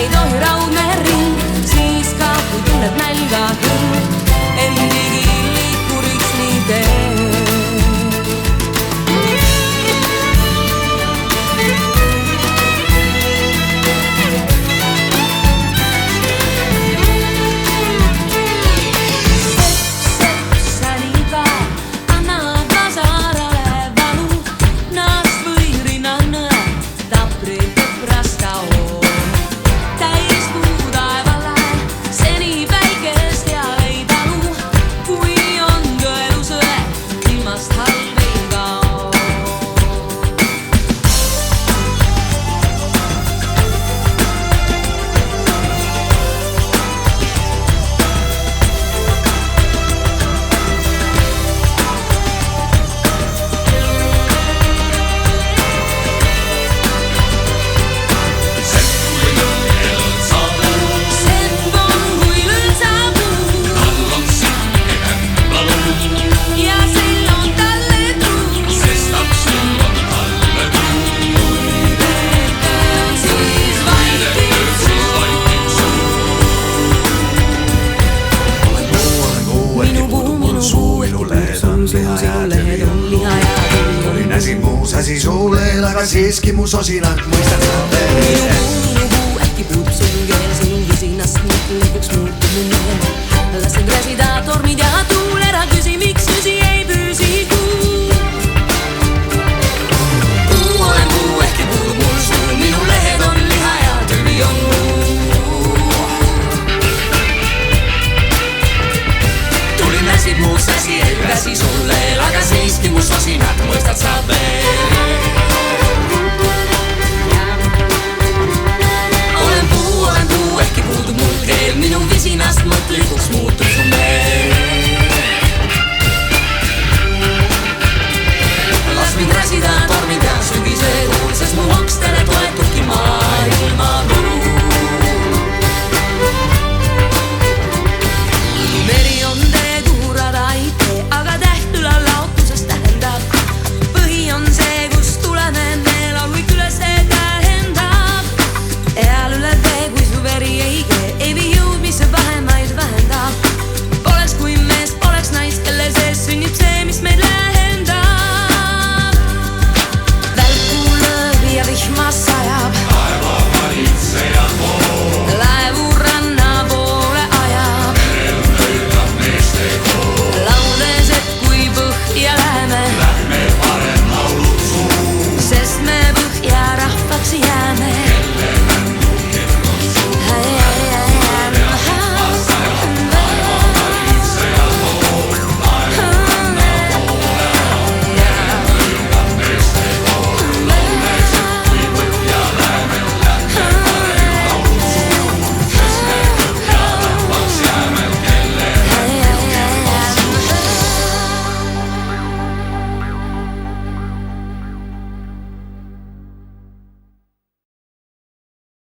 ei tohi raudne ring, siis ka kui tunned nälga küll, endigi liikuriks nii tee. Asi suuleel, aga siiski mu sosinat mõistad sa veel. Minu puu äkki puudub sul keel, sinun visinast mõtlikuks muutub mu meel. Lasen räsida tormid ja tuul, ära küsi, miks küsi ei püsi kuu. Puu olen puu, äkki puudub mul suul, minu lehed on liha ja tüvi on muu. Tulin väsib mu sasi, ei väsi sulle, aga siiski mu sosinat mõistad sa veel.